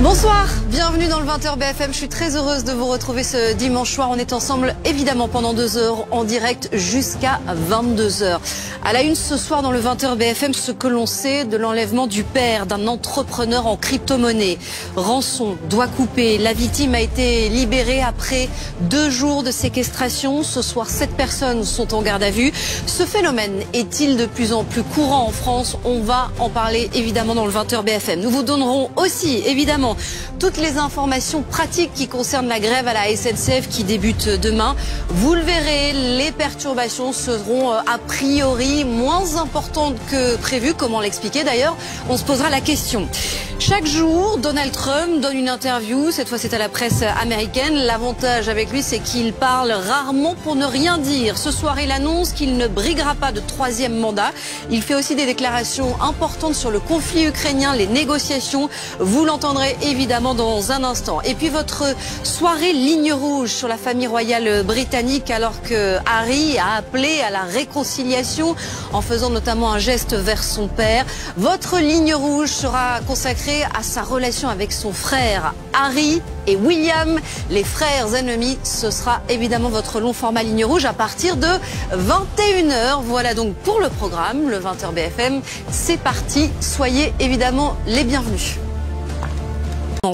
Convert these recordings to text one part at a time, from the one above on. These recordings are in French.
Bonsoir, bienvenue dans le 20h BFM. Je suis très heureuse de vous retrouver ce dimanche soir. On est ensemble évidemment pendant 2 heures en direct jusqu'à 22h. À la une ce soir dans le 20h BFM, ce que l'on sait de l'enlèvement du père d'un entrepreneur en crypto-monnaie. Rançon doit couper. La victime a été libérée après 2 jours de séquestration. Ce soir, 7 personnes sont en garde à vue. Ce phénomène est-il de plus en plus courant en France? On va en parler évidemment dans le 20h BFM. Nous vous donnerons aussi évidemment toutes les informations pratiques qui concernent la grève à la SNCF qui débute demain. Vous le verrez, les perturbations seront a priori moins importantes que prévu. Comment l'expliquer d'ailleurs? On se posera la question. Chaque jour, Donald Trump donne une interview. Cette fois, c'est à la presse américaine. L'avantage avec lui, c'est qu'il parle rarement pour ne rien dire. Ce soir, il annonce qu'il ne briguera pas de 3e mandat. Il fait aussi des déclarations importantes sur le conflit ukrainien, les négociations. Vous l'entendrez évidemment dans un instant. Et puis votre soirée ligne rouge sur la famille royale britannique, alors que Harry a appelé à la réconciliation en faisant notamment un geste vers son père. Votre ligne rouge sera consacrée à sa relation avec son frère Harry et William, les frères ennemis. Ce sera évidemment votre long format ligne rouge à partir de 21h. Voilà donc pour le programme, le 20h BFM. C'est parti, soyez évidemment les bienvenus.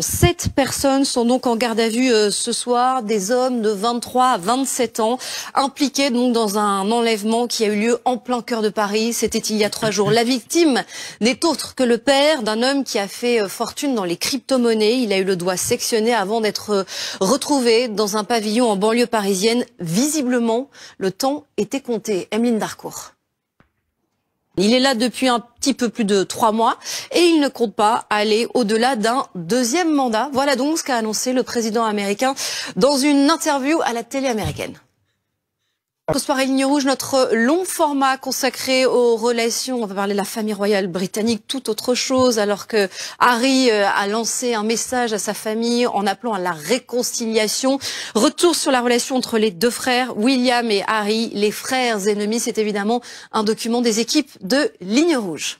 7 personnes sont donc en garde à vue ce soir, des hommes de 23 à 27 ans, impliqués donc dans un enlèvement qui a eu lieu en plein cœur de Paris. C'était il y a 3 jours. La victime n'est autre que le père d'un homme qui a fait fortune dans les crypto-monnaies. Il a eu le doigt sectionné avant d'être retrouvé dans un pavillon en banlieue parisienne. Visiblement, le temps était compté. Emeline Darcourt. Il est là depuis un petit peu plus de 3 mois et il ne compte pas aller au-delà d'un 2e mandat. Voilà donc ce qu'a annoncé le président américain dans une interview à la télé américaine. Ce soir à Ligne Rouge, notre long format consacré aux relations. On va parler de la famille royale britannique, tout autre chose, alors que Harry a lancé un message à sa famille en appelant à la réconciliation. Retour sur la relation entre les 2 frères, William et Harry, les frères ennemis. C'est évidemment un document des équipes de Ligne Rouge.